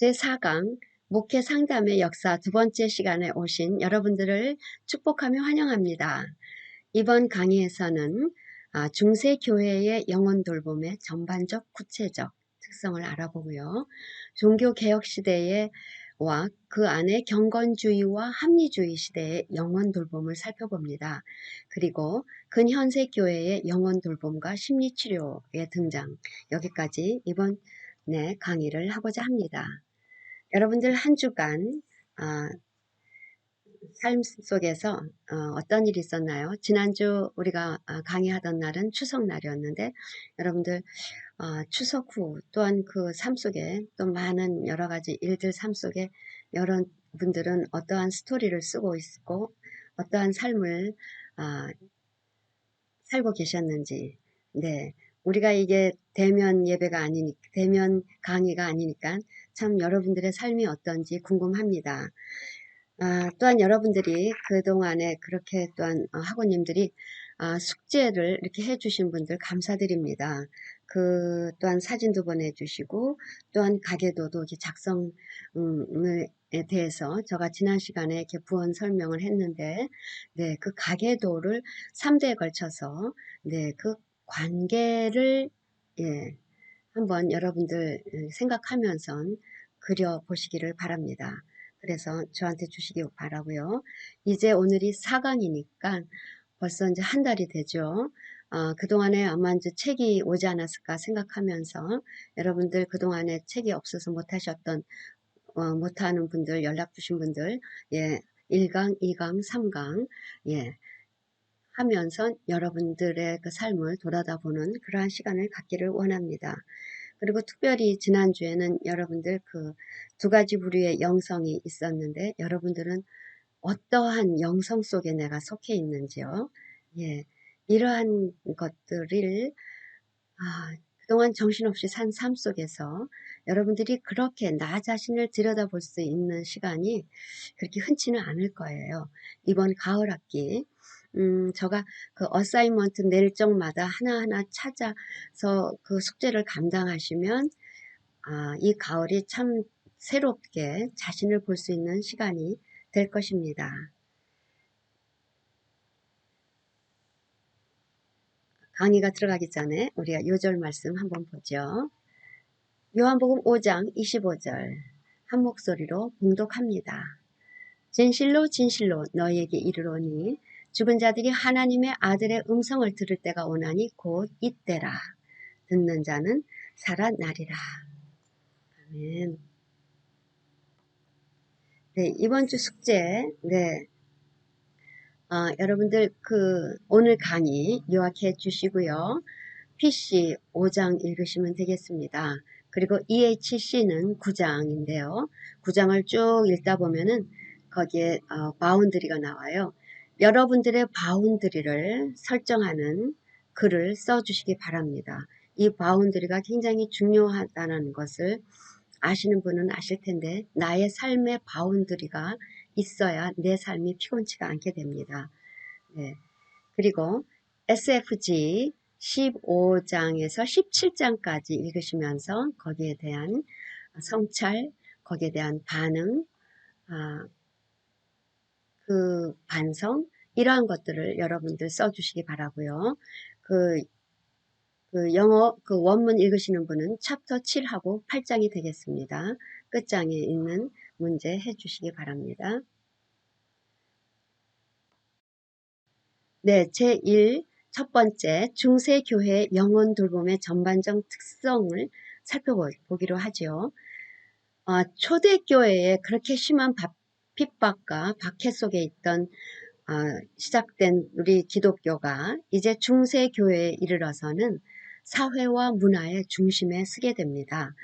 제4강 목회 상담의 역사 두 번째 시간에 오신 여러분들을 축복하며 환영합니다. 이번 강의에서는 중세교회의 영혼 돌봄의 전반적 구체적 특성을 알아보고요. 종교개혁 시대의 와 그 안에 경건주의와 합리주의 시대의 영혼 돌봄을 살펴봅니다. 그리고 근현세 교회의 영혼 돌봄과 심리치료의 등장, 여기까지 이번 강의를 하고자 합니다. 여러분들 한 주간 삶 속에서 어떤 일이 있었나요? 지난주 우리가 강의하던 날은 추석날이었는데 여러분들 추석 후 또한 그 삶 속에 또 많은 여러 가지 일들 삶 속에 여러분들은 어떠한 스토리를 쓰고 있고 어떠한 삶을 살고 계셨는지, 우리가 이게 대면 예배가 아니니까, 대면 강의가 아니니까 참 여러분들의 삶이 어떤지 궁금합니다. 또한 여러분들이 그동안에 그렇게 또한 학원님들이 숙제를 이렇게 해주신 분들 감사드립니다. 또한 사진도 보내주시고 또한 가계도도 이렇게 작성에 대해서 제가 지난 시간에 이렇게 부원 설명을 했는데, 그 가계도를 3대에 걸쳐서 그 관계를 한번 여러분들 생각하면서 그려보시기를 바랍니다. 그래서 저한테 주시기 바라고요. 이제 오늘이 4강이니까 벌써 이제 한 달이 되죠. 그동안에 아마 이제 책이 오지 않았을까 생각하면서 여러분들 그동안에 책이 없어서 못하셨던 못하는 분들, 연락 주신 분들 1강, 2강, 3강 하면서 여러분들의 그 삶을 돌아다보는 그러한 시간을 갖기를 원합니다. 그리고 특별히 지난주에는 여러분들 그 두 가지 부류의 영성이 있었는데 여러분들은 어떠한 영성 속에 내가 속해 있는지요. 이러한 것들을 그동안 정신없이 산 삶 속에서 여러분들이 그렇게 나 자신을 들여다볼 수 있는 시간이 그렇게 흔치는 않을 거예요. 이번 가을 학기 제가 그 어사이먼트 낼 적마다 하나하나 찾아서 그 숙제를 감당하시면 이 가을이 참 새롭게 자신을 볼 수 있는 시간이 될 것입니다. 강의가 들어가기 전에 우리가 요절 말씀 한번 보죠. 요한복음 5장 25절 한 목소리로 봉독합니다. 진실로 진실로 너희에게 이르노니 죽은 자들이 하나님의 아들의 음성을 들을 때가 오나니 곧 이때라. 듣는 자는 살아나리라. 아멘. 이번 주 숙제, 여러분들 오늘 강의 요약해 주시고요. PC 5장 읽으시면 되겠습니다. 그리고 EHC는 9장인데요. 9장을 쭉 읽다 보면은 거기에 바운드리가 나와요. 여러분들의 바운드리를 설정하는 글을 써주시기 바랍니다. 이 바운드리가 굉장히 중요하다는 것을 아시는 분은 아실 텐데 나의 삶의 바운드리가 있어야 내 삶이 피곤치가 않게 됩니다. 그리고 SFG 15장에서 17장까지 읽으시면서 거기에 대한 성찰, 거기에 대한 반응, 그 반성, 이러한 것들을 여러분들 써주시기 바라고요. 영어 원문 읽으시는 분은 챕터 7하고 8장이 되겠습니다. 끝장에 있는 문제 해주시기 바랍니다. 제1 첫 번째 중세교회 영혼 돌봄의 전반적 특성을 살펴보기로 하죠. 초대교회에 그렇게 심한 핍박과 박해 속에 있던 시작된 우리 기독교가 이제 중세교회에 이르러서는 사회와 문화의 중심에 서게 됩니다.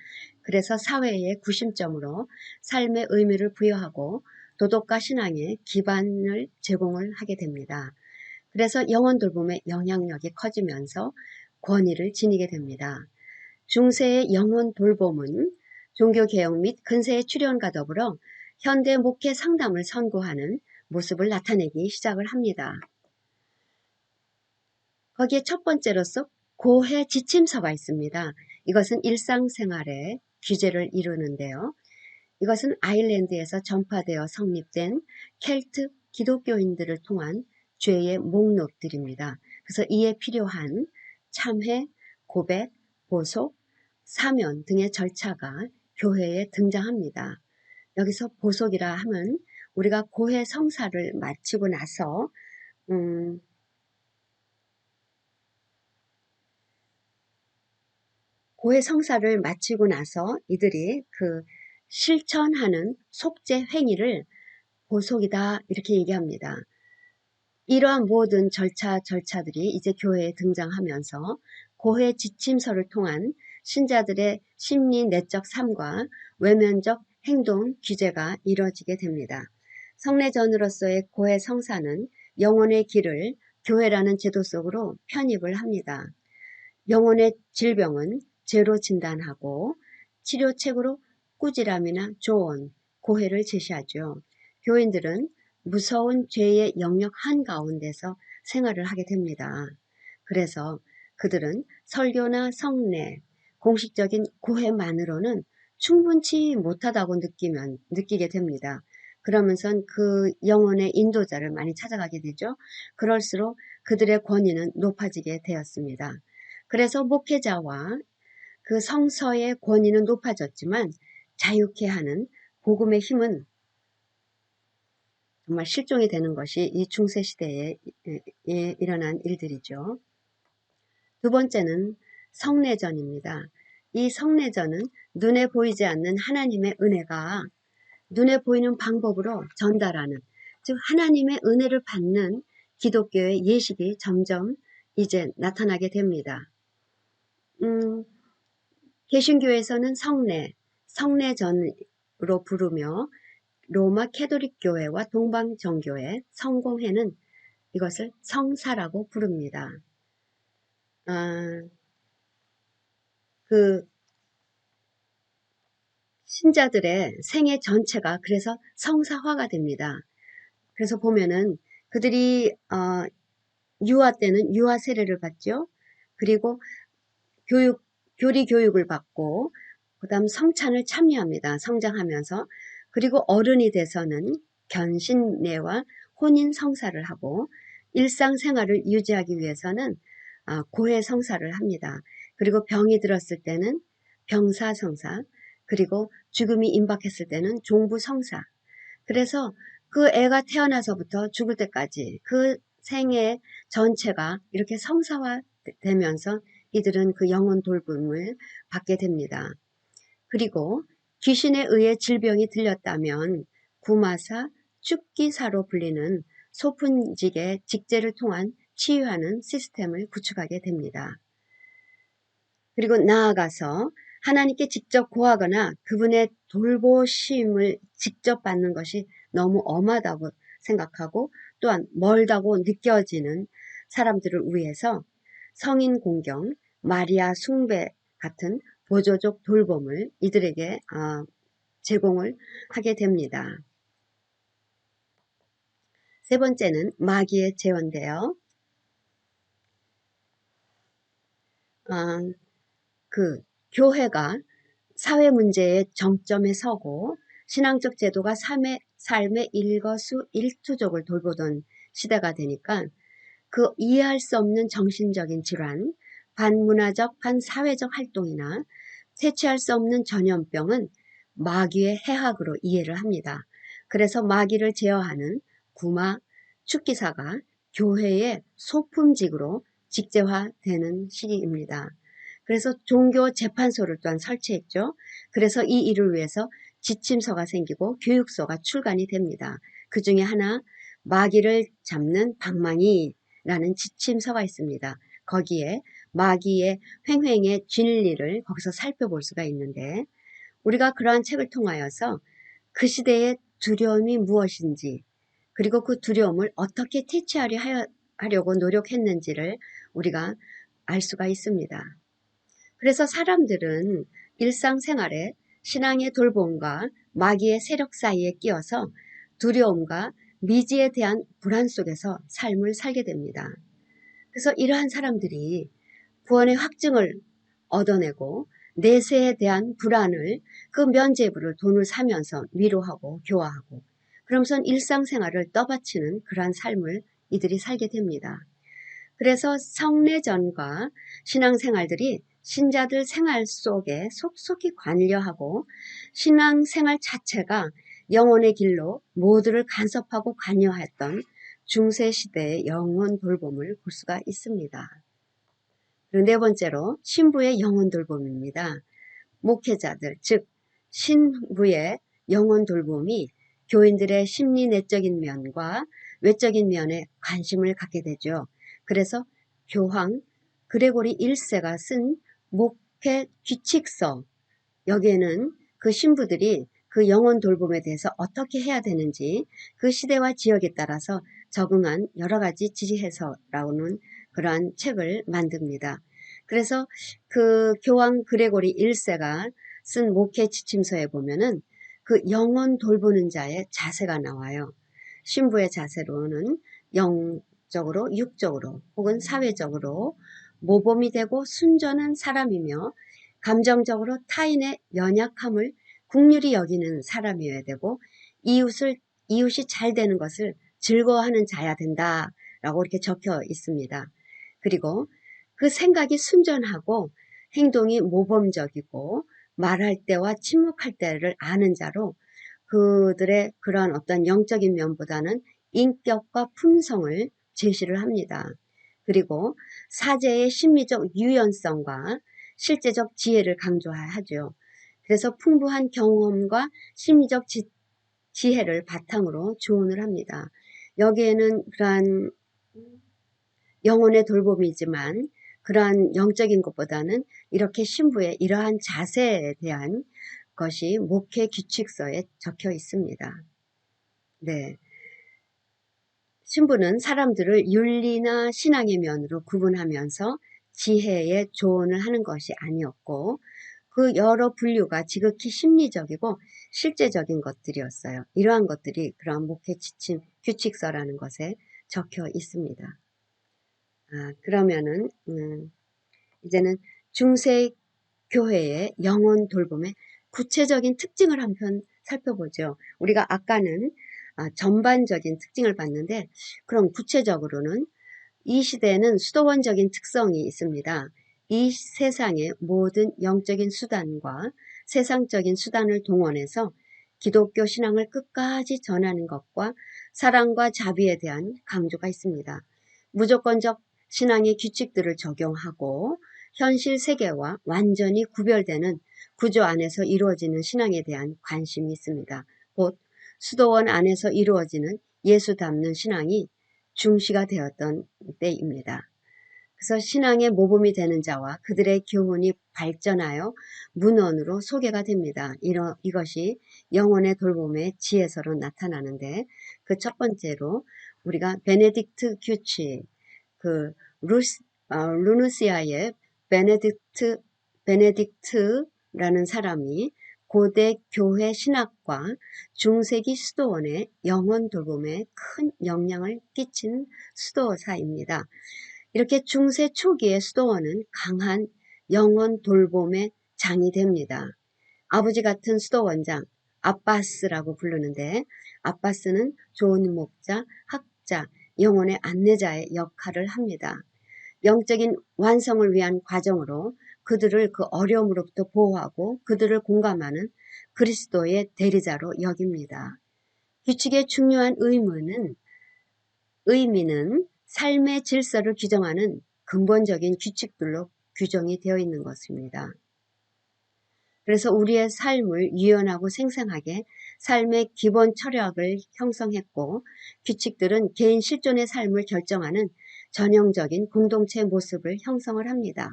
그래서 사회의 구심점으로 삶의 의미를 부여하고 도덕과 신앙의 기반을 제공을 하게 됩니다. 그래서 영혼 돌봄의 영향력이 커지면서 권위를 지니게 됩니다. 중세의 영혼 돌봄은 종교개혁 및 근세의 출현과 더불어 현대 목회 상담을 선고하는 모습을 나타내기 시작을 합니다. 거기에 첫 번째로서 고해 지침서가 있습니다. 이것은 일상생활의 규제를 이루는데요. 이것은 아일랜드에서 전파되어 성립된 켈트 기독교인들을 통한 죄의 목록들입니다. 그래서 이에 필요한 참회, 고백, 보속, 사면 등의 절차가 교회에 등장합니다. 여기서 보속이라 하면 우리가 고해 성사를 마치고 나서 고해 성사를 마치고 나서 이들이 그 실천하는 속죄 행위를 보속이다 이렇게 얘기합니다. 이러한 모든 절차들이 이제 교회에 등장하면서 고해 지침서를 통한 신자들의 심리 내적 삶과 외면적 행동 규제가 이루어지게 됩니다. 성례전으로서의 고해 성사는 영혼의 길을 교회라는 제도 속으로 편입을 합니다. 영혼의 질병은 죄로 진단하고 치료책으로 꾸지람이나 조언, 고해를 제시하죠. 교인들은 무서운 죄의 영역 한가운데서 생활을 하게 됩니다. 그래서 그들은 설교나 성례, 공식적인 고해만으로는 충분치 못하다고 느끼게 됩니다. 그러면서 그 영혼의 인도자를 많이 찾아가게 되죠. 그럴수록 그들의 권위는 높아지게 되었습니다. 그래서 목회자와 그 성서의 권위는 높아졌지만 자유케 하는 복음의 힘은 정말 실종이 되는 것이 이 중세시대에 일어난 일들이죠. 두 번째는 성례전입니다. 이 성례전은 눈에 보이지 않는 하나님의 은혜가 눈에 보이는 방법으로 전달하는, 즉 하나님의 은혜를 받는 기독교의 예식이 점점 이제 나타나게 됩니다. 개신교에서는 성례전으로 부르며 로마 캐톨릭 교회와 동방정교회 성공회는 이것을 성사라고 부릅니다. 그 신자들의 생애 전체가 그래서 성사화가 됩니다. 그래서 보면은 그들이 유아 때는 유아 세례를 받죠. 그리고 교리 교육을 받고 그 다음 성찬을 참여합니다. 성장하면서. 그리고 어른이 돼서는 견신례와 혼인 성사를 하고 일상생활을 유지하기 위해서는 고해 성사를 합니다. 그리고 병이 들었을 때는 병사성사, 그리고 죽음이 임박했을 때는 종부성사. 그래서 그 애가 태어나서부터 죽을 때까지 그 생애 전체가 이렇게 성사화되면서 이들은 그 영혼 돌봄을 받게 됩니다. 그리고 귀신에 의해 질병이 들렸다면 구마사, 축기사로 불리는 소푼직의 직제를 통한 치유하는 시스템을 구축하게 됩니다. 그리고 나아가서 하나님께 직접 고하거나 그분의 돌보심을 직접 받는 것이 너무 엄하다고 생각하고 또한 멀다고 느껴지는 사람들을 위해서 성인 공경, 마리아 숭배 같은 보조적 돌봄을 이들에게 제공을 하게 됩니다. 세 번째는 마귀의 제어인데요. 그 교회가 사회 문제의 정점에 서고 신앙적 제도가 삶의 일거수일투족을 돌보던 시대가 되니까 그 이해할 수 없는 정신적인 질환, 반문화적, 반사회적 활동이나 퇴치할 수 없는 전염병은 마귀의 해악으로 이해를 합니다. 그래서 마귀를 제어하는 구마, 축기사가 교회의 소품직으로 직제화되는 시기입니다. 그래서 종교 재판소를 또한 설치했죠. 그래서 이 일을 위해서 지침서가 생기고 교육서가 출간이 됩니다. 그 중에 하나 마귀를 잡는 방망이라는 지침서가 있습니다. 거기에 마귀의 횡행의 진리를 거기서 살펴볼 수가 있는데 우리가 그러한 책을 통하여서 그 시대의 두려움이 무엇인지 그리고 그 두려움을 어떻게 퇴치하려고 노력했는지를 우리가 알 수가 있습니다. 그래서 사람들은 일상생활에 신앙의 돌봄과 마귀의 세력 사이에 끼어서 두려움과 미지에 대한 불안 속에서 삶을 살게 됩니다. 그래서 이러한 사람들이 구원의 확증을 얻어내고 내세에 대한 불안을 그 면죄부를 돈을 사면서 위로하고 교화하고 그러면서 일상생활을 떠받치는 그러한 삶을 이들이 살게 됩니다. 그래서 성례전과 신앙생활들이 신자들 생활 속에 속속히 관여하고 신앙생활 자체가 영혼의 길로 모두를 간섭하고 관여했던 중세시대의 영혼 돌봄을 볼 수가 있습니다. 그리고 네 번째로 신부의 영혼 돌봄입니다. 목회자들, 즉 신부의 영혼 돌봄이 교인들의 심리 내적인 면과 외적인 면에 관심을 갖게 되죠. 그래서 교황 그레고리 1세가 쓴 목회 규칙서, 여기에는 그 신부들이 그 영혼 돌봄에 대해서 어떻게 해야 되는지 그 시대와 지역에 따라서 적응한 여러 가지 지지해서라고는 그러한 책을 만듭니다. 그래서 그 교황 그레고리 1세가 쓴 목회 지침서에 보면은 그 영혼 돌보는 자의 자세가 나와요. 신부의 자세로는 영적으로, 육적으로 혹은 사회적으로 모범이 되고 순전한 사람이며 감정적으로 타인의 연약함을 긍휼히 여기는 사람이어야 되고 이웃이 잘 되는 것을 즐거워하는 자야 된다라고 이렇게 적혀 있습니다. 그리고 그 생각이 순전하고 행동이 모범적이고 말할 때와 침묵할 때를 아는 자로 그들의 그러한 어떤 영적인 면보다는 인격과 품성을 제시를 합니다. 그리고 사제의 심리적 유연성과 실제적 지혜를 강조하죠. 그래서 풍부한 경험과 심리적 지혜를 바탕으로 조언을 합니다. 여기에는 그러한 영혼의 돌봄이지만 그러한 영적인 것보다는 이렇게 신부의 이러한 자세에 대한 것이 목회 규칙서에 적혀 있습니다. 네. 신부는 사람들을 윤리나 신앙의 면으로 구분하면서 지혜의 조언을 하는 것이 아니었고 그 여러 분류가 지극히 심리적이고 실제적인 것들이었어요. 이러한 것들이 그러한 목회 지침 규칙서라는 것에 적혀 있습니다. 그러면은 이제는 중세 교회의 영혼 돌봄의 구체적인 특징을 한편 살펴보죠. 우리가 아까는 전반적인 특징을 봤는데 그럼 구체적으로는 이 시대에는 수도원적인 특성이 있습니다. 이 세상의 모든 영적인 수단과 세상적인 수단을 동원해서 기독교 신앙을 끝까지 전하는 것과 사랑과 자비에 대한 강조가 있습니다. 무조건적 신앙의 규칙들을 적용하고 현실 세계와 완전히 구별되는 구조 안에서 이루어지는 신앙에 대한 관심이 있습니다. 곧 수도원 안에서 이루어지는 예수 닮는 신앙이 중시가 되었던 때입니다. 그래서 신앙의 모범이 되는 자와 그들의 교훈이 발전하여 문헌으로 소개가 됩니다. 이것이 영혼의 돌봄의 지혜서로 나타나는데 그 첫 번째로 우리가 베네딕트 규칙, 그 루누시아의 베네딕트라는 사람이 고대 교회 신학과 중세기 수도원의 영혼 돌봄에 큰 영향을 끼친 수도사입니다. 이렇게 중세 초기의 수도원은 강한 영혼 돌봄의 장이 됩니다. 아버지 같은 수도원장 아바스라고 부르는데 아바스는 좋은 목자, 학자, 영혼의 안내자의 역할을 합니다. 영적인 완성을 위한 과정으로 그들을 그 어려움으로부터 보호하고 그들을 공감하는 그리스도의 대리자로 여깁니다. 규칙의 중요한 의미는 삶의 질서를 규정하는 근본적인 규칙들로 규정이 되어 있는 것입니다. 그래서 우리의 삶을 유연하고 생생하게 삶의 기본 철학을 형성했고 규칙들은 개인 실존의 삶을 결정하는 전형적인 공동체의 모습을 형성을 합니다.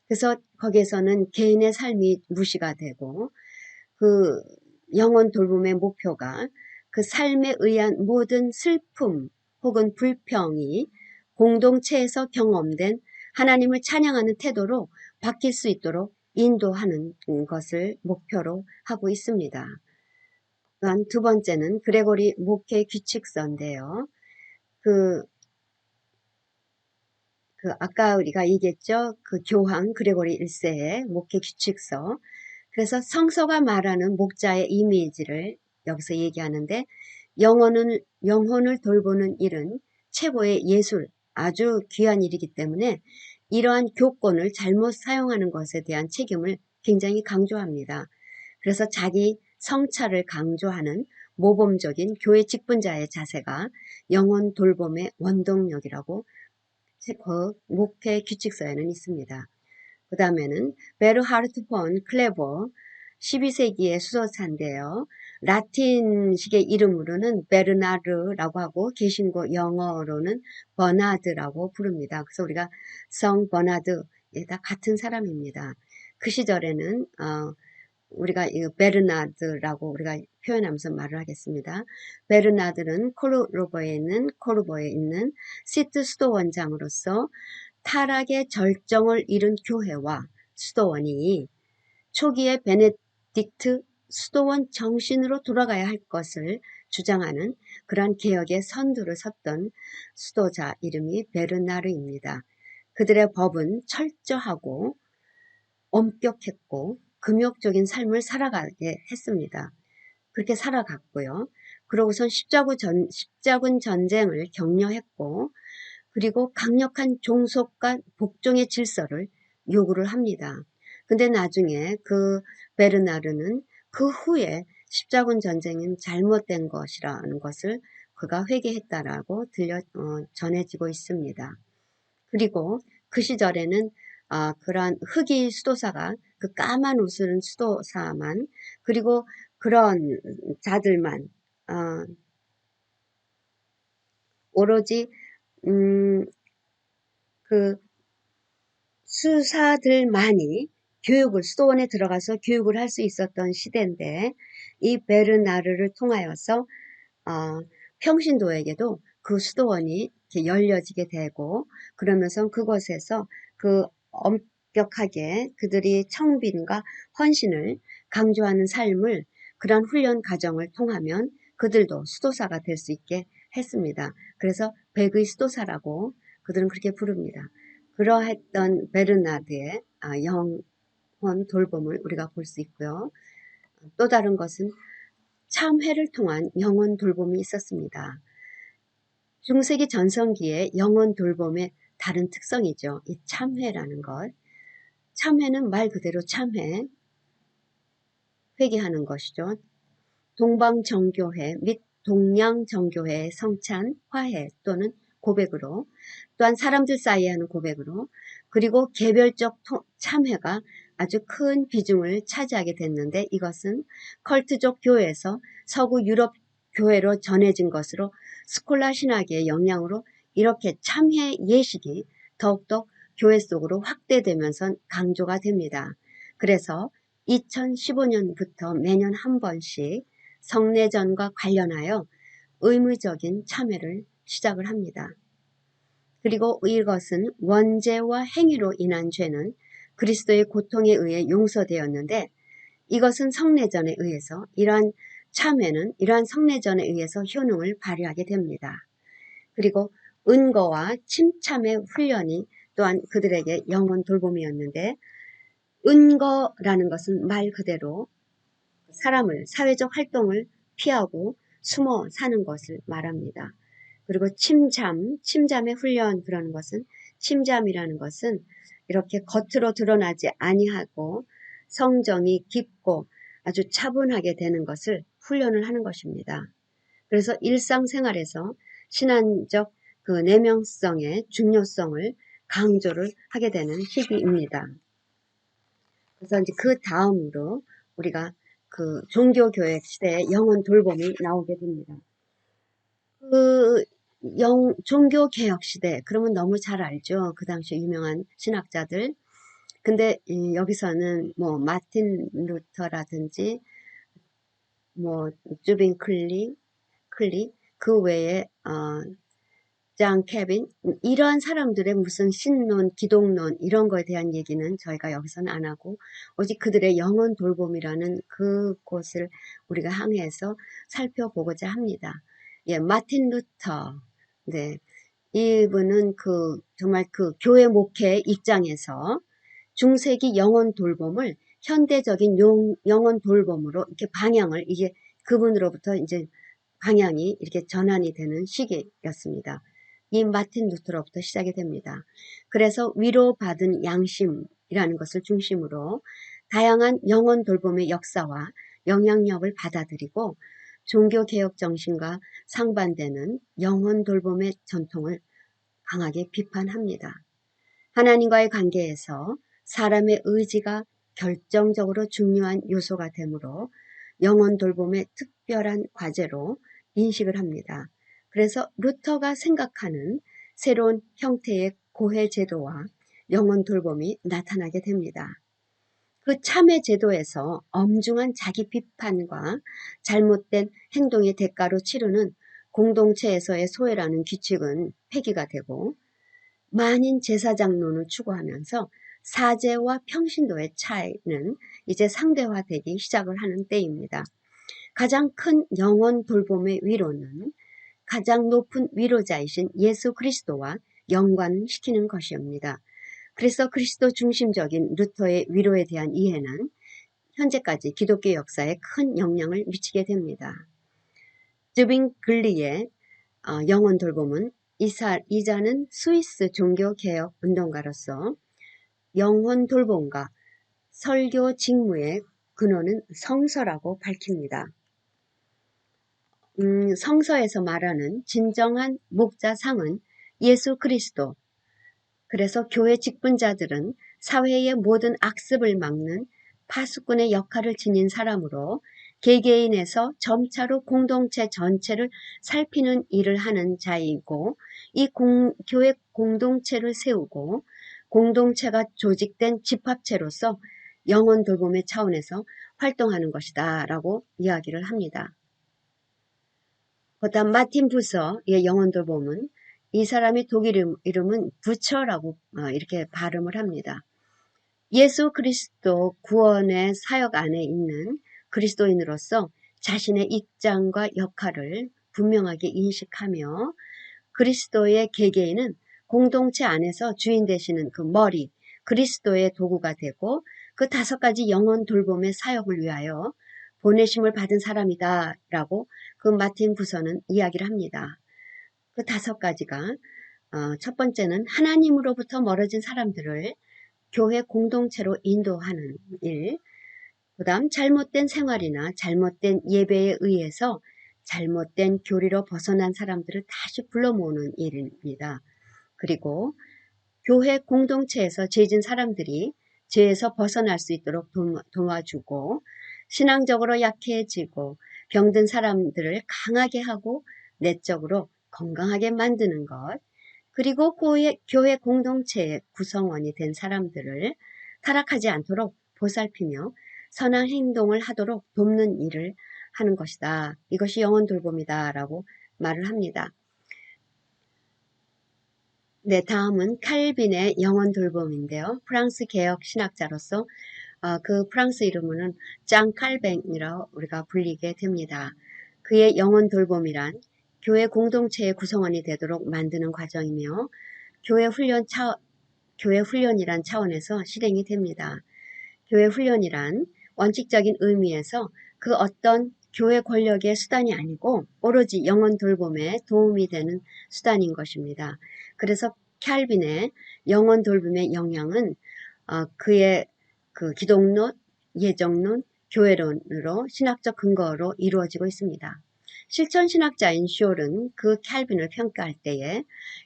그래서 거기에서는 개인의 삶이 무시가 되고 그 영혼 돌봄의 목표가 그 삶에 의한 모든 슬픔 혹은 불평이 공동체에서 경험된 하나님을 찬양하는 태도로 바뀔 수 있도록 인도하는 것을 목표로 하고 있습니다. 또한 두 번째는 그레고리 목회 규칙서인데요. 그 그 아까 우리가 얘기했죠. 그 교황 그레고리 1세의 목회 규칙서. 그래서 성서가 말하는 목자의 이미지를 여기서 얘기하는데 영혼을 돌보는 일은 최고의 예술, 아주 귀한 일이기 때문에 이러한 교권을 잘못 사용하는 것에 대한 책임을 굉장히 강조합니다. 그래서 자기 성찰을 강조하는 모범적인 교회 직분자의 자세가 영혼 돌봄의 원동력이라고 그 목회 규칙서에는 있습니다. 그 다음에는 베르하르트 폰 클레버 12세기의 수도사인데요. 라틴식의 이름으로는 베르나르라고 하고 개신교 영어로는 버나드라고 부릅니다. 그래서 우리가 성 버나드 다 같은 사람입니다. 그 시절에는 우리가 이 베르나드라고 우리가 표현하면서 말을 하겠습니다. 베르나드는 코르보에 있는 시트 수도원장으로서 타락의 절정을 이룬 교회와 수도원이 초기의 베네딕트 수도원 정신으로 돌아가야 할 것을 주장하는 그러한 개혁의 선두를 섰던 수도자 이름이 베르나르입니다. 그들의 법은 철저하고 엄격했고 금욕적인 삶을 살아가게 했습니다. 그렇게 살아갔고요. 그러고선 십자군 전쟁을 격려했고 그리고 강력한 종속과 복종의 질서를 요구를 합니다. 근데 나중에 그 베르나르는 그 후에 십자군 전쟁은 잘못된 것이라는 것을 그가 회개했다라고 전해지고 있습니다. 그리고 그 시절에는 그러한 흑이 수도사가 그 까만 옷을 수도사만 그리고 그런 자들만 오로지 그 수사들만이 수도원에 들어가서 교육을 할 수 있었던 시대인데 이 베르나르를 통하여서 평신도에게도 그 수도원이 이렇게 열려지게 되고 그러면서 그곳에서 그 엄격하게 그들이 청빈과 헌신을 강조하는 삶을 그런 훈련 과정을 통하면 그들도 수도사가 될 수 있게 했습니다. 그래서 백의 수도사라고 그들은 그렇게 부릅니다. 그러했던 베르나드의 영혼 돌봄을 우리가 볼 수 있고요. 또 다른 것은 참회를 통한 영혼 돌봄이 있었습니다. 중세기 전성기의 영혼 돌봄의 다른 특성이죠. 이 참회라는 것. 참회는 말 그대로 참회, 회개하는 것이죠. 동방정교회 및 동양정교회의 성찬, 화해 또는 고백으로 또한 사람들 사이에 하는 고백으로 그리고 개별적 참회가 아주 큰 비중을 차지하게 됐는데 이것은 컬트족 교회에서 서구 유럽 교회로 전해진 것으로 스콜라 신학의 영향으로 이렇게 참회 예식이 더욱더 교회 속으로 확대되면서 강조가 됩니다. 그래서 2015년부터 매년 한 번씩 성례전과 관련하여 의무적인 참회를 시작을 합니다. 그리고 이것은 원죄와 행위로 인한 죄는 그리스도의 고통에 의해 용서되었는데 이것은 성례전에 의해서 이러한 성례전에 의해서 효능을 발휘하게 됩니다. 그리고 은거와 침참의 훈련이 또한 그들에게 영혼 돌봄이었는데 은거라는 것은 말 그대로 사회적 활동을 피하고 숨어 사는 것을 말합니다. 그리고 침잠의 훈련 그러는 것은 침잠이라는 것은 이렇게 겉으로 드러나지 아니하고 성정이 깊고 아주 차분하게 되는 것을 훈련을 하는 것입니다. 그래서 일상생활에서 신앙적 그 내면성의 중요성을 강조를 하게 되는 시기입니다. 그래서 이제 그 다음으로 우리가 그 종교교육 시대의 영혼 돌봄이 나오게 됩니다. 그 종교개혁 시대 그러면 너무 잘 알죠. 그 당시 유명한 신학자들. 근데 여기서는 뭐 마틴 루터라든지 뭐 주빈 클리 그 외에 장 케빈 이러한 사람들의 무슨 신론, 기독론 이런 거에 대한 얘기는 저희가 여기서는 안 하고 오직 그들의 영혼 돌봄이라는 그곳을 우리가 향해서 살펴보고자 합니다. 예, 마틴 루터, 네, 이분은 정말 교회 목회 입장에서 중세기 영혼 돌봄을 현대적인 영혼 돌봄으로 이렇게 방향을, 이게 그분으로부터 이제 방향이 이렇게 전환이 되는 시기였습니다. 이 마틴 루터로부터 시작이 됩니다. 그래서 위로받은 양심이라는 것을 중심으로 다양한 영혼 돌봄의 역사와 영향력을 받아들이고 종교개혁 정신과 상반되는 영혼 돌봄의 전통을 강하게 비판합니다. 하나님과의 관계에서 사람의 의지가 결정적으로 중요한 요소가 되므로 영혼 돌봄의 특별한 과제로 인식을 합니다. 그래서 루터가 생각하는 새로운 형태의 고해 제도와 영혼 돌봄이 나타나게 됩니다. 그 참회 제도에서 엄중한 자기 비판과 잘못된 행동의 대가로 치르는 공동체에서의 소외라는 규칙은 폐기가 되고 만인 제사장론을 추구하면서 사제와 평신도의 차이는 이제 상대화되기 시작을 하는 때입니다. 가장 큰 영혼 돌봄의 위로는 가장 높은 위로자이신 예수 그리스도와 연관시키는 것입니다. 그래서 그리스도 중심적인 루터의 위로에 대한 이해는 현재까지 기독교 역사에 큰 영향을 미치게 됩니다. 즈빙 글리의 영혼 돌봄은 이자는 스위스 종교개혁 운동가로서 영혼 돌봄과 설교 직무의 근원은 성서라고 밝힙니다. 성서에서 말하는 진정한 목자상은 예수 그리스도, 그래서 교회 직분자들은 사회의 모든 악습을 막는 파수꾼의 역할을 지닌 사람으로 개개인에서 점차로 공동체 전체를 살피는 일을 하는 자이고 이 교회 공동체를 세우고 공동체가 조직된 집합체로서 영혼 돌봄의 차원에서 활동하는 것이다 라고 이야기를 합니다. 그다음 마틴 부서의 영혼 돌봄은 이 사람의 독일 이름은 부처라고 이렇게 발음을 합니다. 예수 그리스도 구원의 사역 안에 있는 그리스도인으로서 자신의 입장과 역할을 분명하게 인식하며 그리스도의 개개인은 공동체 안에서 주인 되시는 그 머리, 그리스도의 도구가 되고 그 5가지 영혼 돌봄의 사역을 위하여 보내심을 받은 사람이다 라고 그 마틴 부서는 이야기를 합니다. 그 5가지가 첫 번째는 하나님으로부터 멀어진 사람들을 교회 공동체로 인도하는 일, 그 다음 잘못된 생활이나 잘못된 예배에 의해서 잘못된 교리로 벗어난 사람들을 다시 불러 모으는 일입니다. 그리고 교회 공동체에서 죄진 사람들이 죄에서 벗어날 수 있도록 도와주고 신앙적으로 약해지고 병든 사람들을 강하게 하고 내적으로 건강하게 만드는 것, 그리고 교회 공동체의 구성원이 된 사람들을 타락하지 않도록 보살피며 선한 행동을 하도록 돕는 일을 하는 것이다. 이것이 영혼 돌봄이다 라고 말을 합니다. 네, 다음은 칼빈의 영혼 돌봄인데요. 프랑스 개혁 신학자로서 그 프랑스 이름은 장 칼뱅이라고 우리가 불리게 됩니다. 그의 영혼 돌봄이란 교회 공동체의 구성원이 되도록 만드는 과정이며 교회 훈련이란 차원에서 실행이 됩니다. 교회 훈련이란 원칙적인 의미에서 그 어떤 교회 권력의 수단이 아니고 오로지 영혼 돌봄에 도움이 되는 수단인 것입니다. 그래서 칼빈의 영혼 돌봄의 영향은 그의 그 기독론, 예정론, 교회론으로 신학적 근거로 이루어지고 있습니다. 실천신학자인 숄은 그 칼빈을 평가할 때에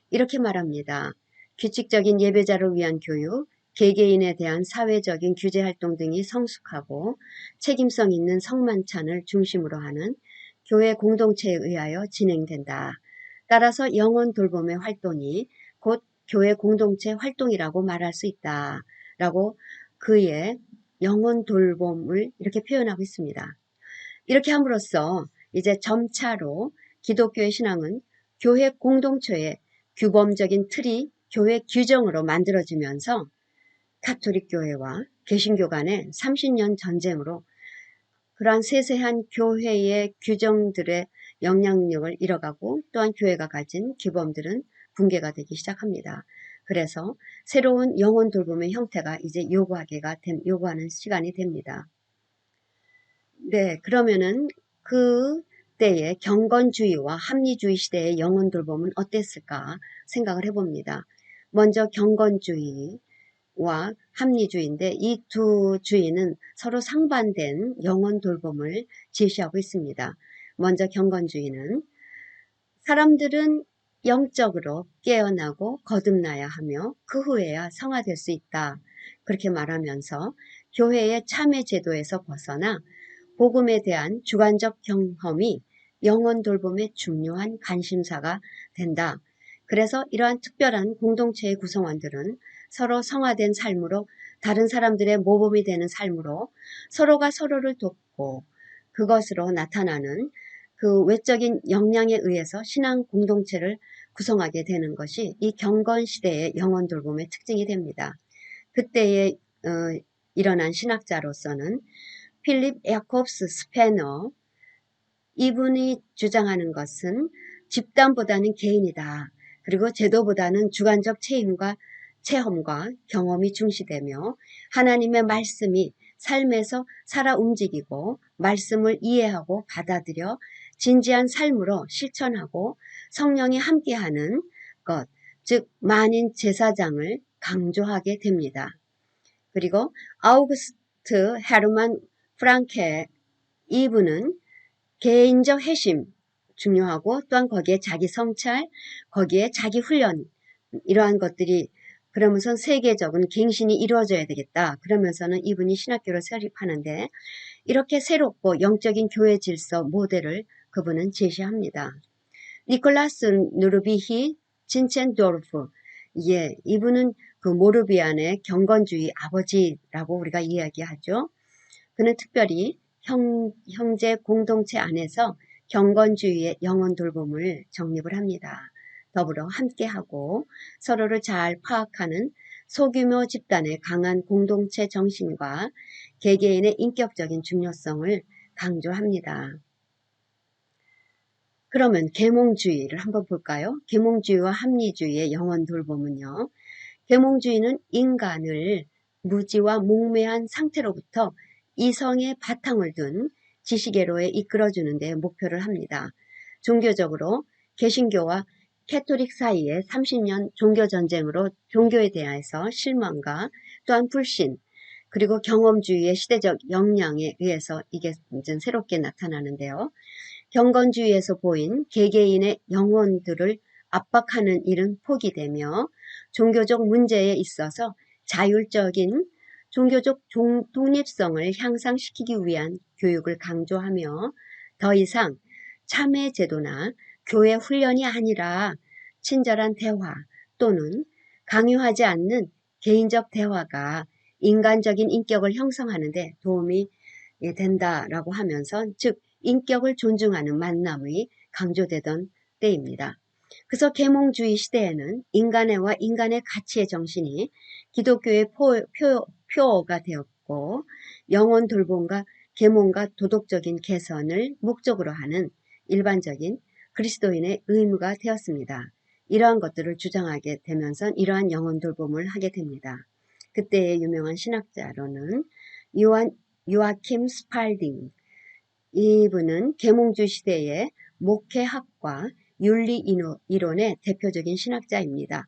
이렇게 말합니다. 규칙적인 예배자를 위한 교육, 개개인에 대한 사회적인 규제활동 등이 성숙하고 책임성 있는 성만찬을 중심으로 하는 교회 공동체에 의하여 진행된다. 따라서 영혼 돌봄의 활동이 곧 교회 공동체 활동이라고 말할 수 있다. 라고 그의 영혼 돌봄을 이렇게 표현하고 있습니다. 이렇게 함으로써 이제 점차로 기독교의 신앙은 교회 공동체의 규범적인 틀이 교회 규정으로 만들어지면서 가톨릭 교회와 개신교 간의 30년 전쟁으로 그러한 세세한 교회의 규정들의 영향력을 잃어가고 또한 교회가 가진 규범들은 붕괴가 되기 시작합니다. 그래서 새로운 영혼 돌봄의 형태가 이제 요구하는 시간이 됩니다. 네, 그러면은 그때의 경건주의와 합리주의 시대의 영혼 돌봄은 어땠을까 생각을 해봅니다. 먼저 경건주의와 합리주의인데 이 두 주의는 서로 상반된 영혼 돌봄을 제시하고 있습니다. 먼저 경건주의는 사람들은 영적으로 깨어나고 거듭나야 하며 그 후에야 성화될 수 있다. 그렇게 말하면서 교회의 참회 제도에서 벗어나 복음에 대한 주관적 경험이 영혼 돌봄의 중요한 관심사가 된다. 그래서 이러한 특별한 공동체의 구성원들은 서로 성화된 삶으로 다른 사람들의 모범이 되는 삶으로 서로가 서로를 돕고 그것으로 나타나는 그 외적인 역량에 의해서 신앙 공동체를 구성하게 되는 것이 이 경건 시대의 영혼 돌봄의 특징이 됩니다. 그때에 일어난 신학자로서는 필립 야콥스 스패너, 이분이 주장하는 것은 집단보다는 개인이다. 그리고 제도보다는 주관적 체험과 경험이 중시되며 하나님의 말씀이 삶에서 살아 움직이고 말씀을 이해하고 받아들여 진지한 삶으로 실천하고 성령이 함께하는 것, 즉 만인 제사장을 강조하게 됩니다. 그리고 아우구스트 헤르만 프랑케, 이분은 개인적 회심 중요하고 또한 거기에 자기 성찰, 거기에 자기 훈련 이러한 것들이 그러면서 세계적인 갱신이 이루어져야 되겠다. 그러면서는 이분이 신학교를 설립하는데 이렇게 새롭고 영적인 교회 질서 모델을 그분은 제시합니다. 니콜라스 누르비히 진첸도르프, 이분은 그 모르비안의 경건주의 아버지라고 우리가 이야기하죠. 그는 특별히 형제 공동체 안에서 경건주의의 영혼 돌봄을 정립을 합니다. 더불어 함께하고 서로를 잘 파악하는 소규모 집단의 강한 공동체 정신과 개개인의 인격적인 중요성을 강조합니다. 그러면 계몽주의를 한번 볼까요? 계몽주의와 합리주의의 영혼 돌봄은요. 계몽주의는 인간을 무지와 몽매한 상태로부터 이성의 바탕을 둔 지식애로에 이끌어주는 데 목표를 합니다. 종교적으로 개신교와 캐토릭 사이의 30년 종교전쟁으로 종교에 대해서 실망과 또한 불신, 그리고 경험주의의 시대적 역량에 의해서 이게 새롭게 나타나는데요. 경건주의에서 보인 개개인의 영혼들을 압박하는 일은 포기되며 종교적 문제에 있어서 자율적인 종교적 독립성을 향상시키기 위한 교육을 강조하며 더 이상 참회 제도나 교회 훈련이 아니라 친절한 대화 또는 강요하지 않는 개인적 대화가 인간적인 인격을 형성하는 데 도움이 된다라고 하면서 즉 인격을 존중하는 만남이 강조되던 때입니다. 그래서 계몽주의 시대에는 인간애와 인간의 가치의 정신이 기독교의 표어가 되었고 영혼 돌봄과 계몽과 도덕적인 개선을 목적으로 하는 일반적인 그리스도인의 의무가 되었습니다. 이러한 것들을 주장하게 되면서 이러한 영혼 돌봄을 하게 됩니다. 그때의 유명한 신학자로는 요아킴 스팔딩, 이분은 계몽주의 시대의 목회학과 윤리 이론의 대표적인 신학자입니다.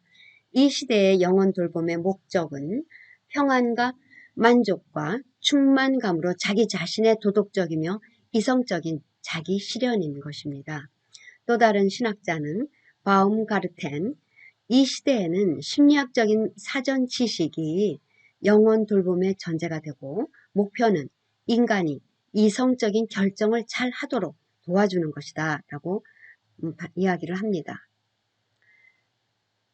이 시대의 영혼 돌봄의 목적은 평안과 만족과 충만감으로 자기 자신의 도덕적이며 이성적인 자기 실현인 것입니다. 또 다른 신학자는 바움가르텐, 이 시대에는 심리학적인 사전 지식이 영혼 돌봄의 전제가 되고 목표는 인간이 이성적인 결정을 잘 하도록 도와주는 것이다 라고 이야기를 합니다.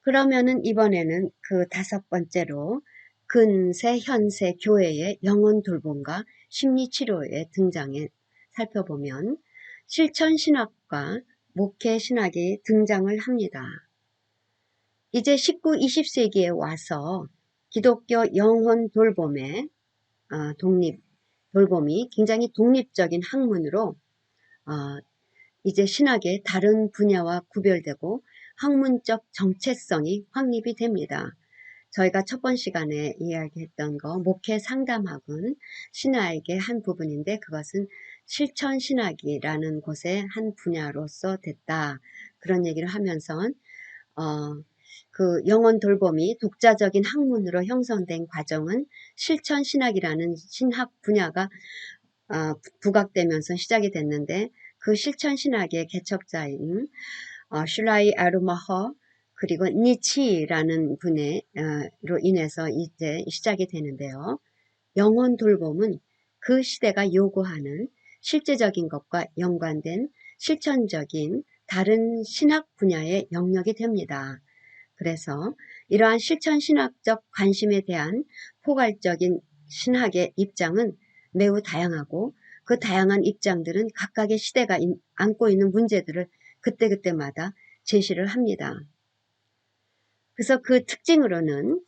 그러면은 이번에는 그 5번째로 근세 현세 교회의 영혼 돌봄과 심리치료의 등장에 살펴보면 실천신학과 목회신학이 등장을 합니다. 이제 19, 20세기에 와서 기독교 영혼 돌봄의 돌봄이 굉장히 독립적인 학문으로 이제 신학의 다른 분야와 구별되고 학문적 정체성이 확립이 됩니다. 저희가 첫 번 시간에 이야기했던 거 목회 상담학은 신학의 한 부분인데 그것은 실천 신학이라는 곳의 한 분야로서 됐다. 그런 얘기를 하면서 그 영혼 돌봄이 독자적인 학문으로 형성된 과정은 실천 신학이라는 신학 분야가 부각되면서 시작이 됐는데 그 실천 신학의 개척자인 슐라이 아르마허 그리고 니치라는 분으로 인해서 이제 시작이 되는데요. 영혼 돌봄은 그 시대가 요구하는 실제적인 것과 연관된 실천적인 다른 신학 분야의 영역이 됩니다. 그래서 이러한 실천 신학적 관심에 대한 포괄적인 신학의 입장은 매우 다양하고 그 다양한 입장들은 각각의 시대가 안고 있는 문제들을 그때그때마다 제시를 합니다. 그래서 그 특징으로는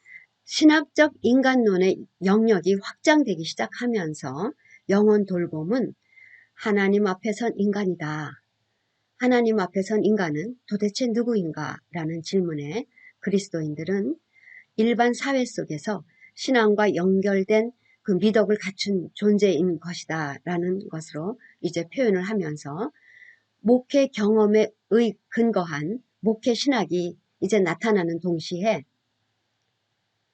신학적 인간론의 영역이 확장되기 시작하면서 영혼 돌봄은 하나님 앞에선 인간이다. 하나님 앞에선 인간은 도대체 누구인가? 라는 질문에 그리스도인들은 일반 사회 속에서 신앙과 연결된 그 미덕을 갖춘 존재인 것이다 라는 것으로 이제 표현을 하면서 목회 경험에 근거한 목회 신학이 이제 나타나는 동시에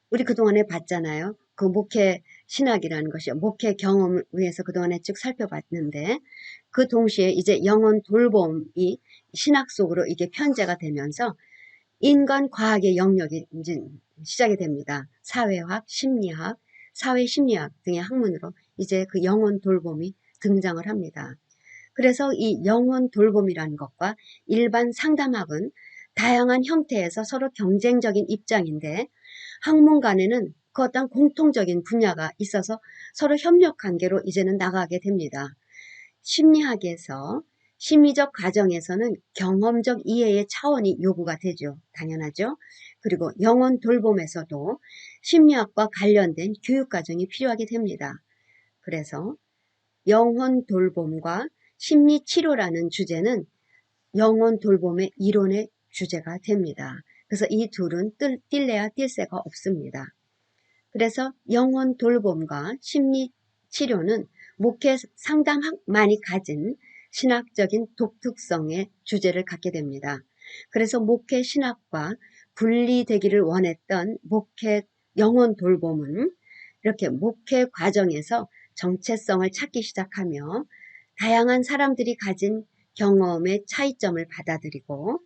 우리 그동안에 봤잖아요. 그 목회 신학이라는 것이 목회 경험을 위해서 그동안에 쭉 살펴봤는데 그 동시에 이제 영혼 돌봄이 신학 속으로 이게 편제가 되면서 인간 과학의 영역이 이제 시작이 됩니다. 사회학, 심리학, 사회심리학 등의 학문으로 이제 그 영혼 돌봄이 등장을 합니다. 그래서 이 영혼 돌봄이라는 것과 일반 상담학은 다양한 형태에서 서로 경쟁적인 입장인데 학문 간에는 그 어떤 공통적인 분야가 있어서 서로 협력 관계로 이제는 나가게 됩니다. 심리학에서 심리적 과정에서는 경험적 이해의 차원이 요구가 되죠. 당연하죠. 그리고 영혼 돌봄에서도 심리학과 관련된 교육 과정이 필요하게 됩니다. 그래서 영혼 돌봄과 심리 치료라는 주제는 영혼 돌봄의 이론의 주제가 됩니다. 그래서 이 둘은 뛸래야 뛸 새가 없습니다. 그래서 영혼 돌봄과 심리 치료는 목회 상담학만이 가진 신학적인 독특성의 주제를 갖게 됩니다. 그래서 목회 신학과 분리되기를 원했던 목회 영혼 돌봄은 이렇게 목회 과정에서 정체성을 찾기 시작하며 다양한 사람들이 가진 경험의 차이점을 받아들이고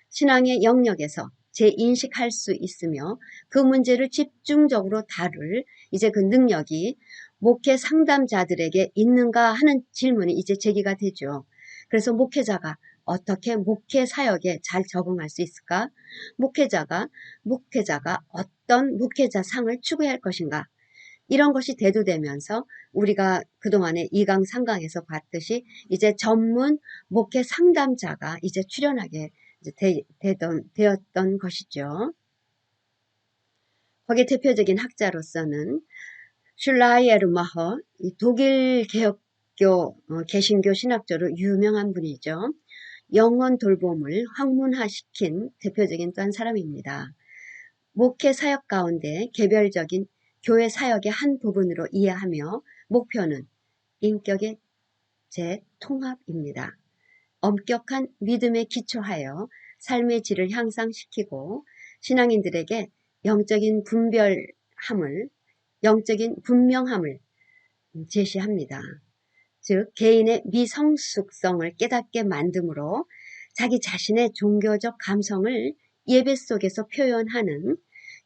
신앙의 영역에서 재인식할 수 있으며 그 문제를 집중적으로 다룰 이제 그 능력이 목회 상담자들에게 있는가 하는 질문이 이제 제기가 되죠. 그래서 목회자가 어떻게 목회 사역에 잘 적응할 수 있을까? 목회자가 어떤 목회자 상을 추구할 것인가? 이런 것이 대두되면서 우리가 그동안에 2강, 3강에서 봤듯이 이제 전문 목회 상담자가 이제 출연하게 되었던 것이죠. 거기에 대표적인 학자로서는 슐라이에르마허, 독일 개혁교 개신교 신학자로 유명한 분이죠. 영혼 돌봄을 학문화시킨 대표적인 또 한 사람입니다. 목회 사역 가운데 개별적인 교회 사역의 한 부분으로 이해하며 목표는 인격의 재통합입니다. 엄격한 믿음에 기초하여 삶의 질을 향상시키고 신앙인들에게 영적인 분명함을 제시합니다. 즉 개인의 미성숙성을 깨닫게 만듦으로 자기 자신의 종교적 감성을 예배 속에서 표현하는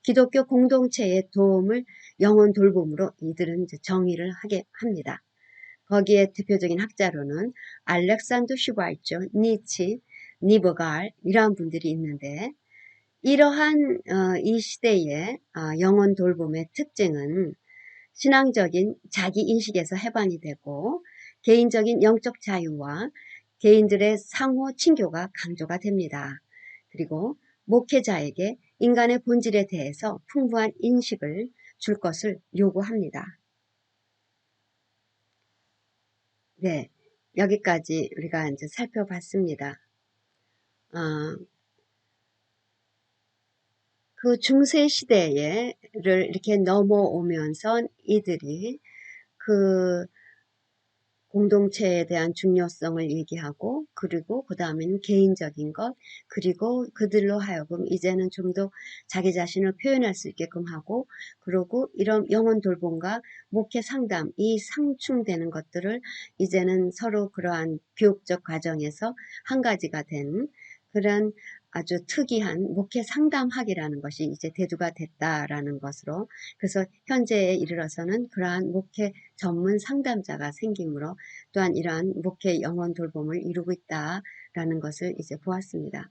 기독교 공동체의 도움을 영혼 돌봄으로 이들은 정의를 하게 합니다. 거기에 대표적인 학자로는 알렉산더 슈바이처, 니치, 니버갈 이러한 분들이 있는데 이러한 이 시대의 영혼 돌봄의 특징은 신앙적인 자기인식에서 해방이 되고 개인적인 영적 자유와 개인들의 상호 친교가 강조가 됩니다. 그리고 목회자에게 인간의 본질에 대해서 풍부한 인식을 줄 것을 요구합니다. 네, 여기까지 우리가 이제 살펴봤습니다. 그 중세 시대를 이렇게 넘어오면서 이들이 그 공동체에 대한 중요성을 얘기하고, 그리고 그 다음에는 개인적인 것, 그리고 그들로 하여금 이제는 좀 더 자기 자신을 표현할 수 있게끔 하고, 그리고 이런 영혼 돌봄과 목회 상담, 이 상충되는 것들을 이제는 서로 그러한 교육적 과정에서 한 가지가 된 그런 아주 특이한 목회 상담학이라는 것이 이제 대두가 됐다라는 것으로, 그래서 현재에 이르러서는 그러한 목회 전문 상담자가 생기므로 또한 이러한 목회 영혼 돌봄을 이루고 있다라는 것을 이제 보았습니다.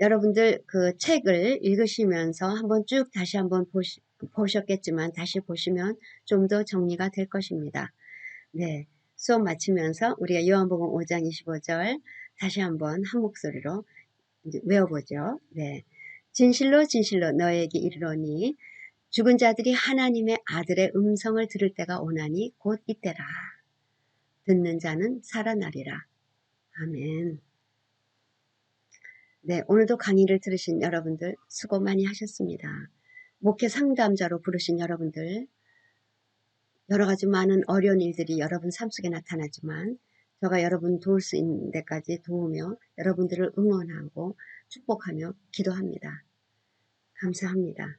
여러분들 그 책을 읽으시면서 한번 쭉 다시 한번 보셨겠지만 다시 보시면 좀 더 정리가 될 것입니다. 네, 수업 마치면서 우리가 요한복음 5장 25절 다시 한번 한 목소리로 이제 외워보죠. 네, 진실로 진실로 너에게 이르노니 죽은 자들이 하나님의 아들의 음성을 들을 때가 오나니 곧 이때라. 듣는 자는 살아나리라. 아멘. 네, 오늘도 강의를 들으신 여러분들 수고 많이 하셨습니다. 목회 상담자로 부르신 여러분들, 여러 가지 많은 어려운 일들이 여러분 삶 속에 나타나지만 제가 여러분 도울 수 있는 데까지 도우며 여러분들을 응원하고 축복하며 기도합니다. 감사합니다.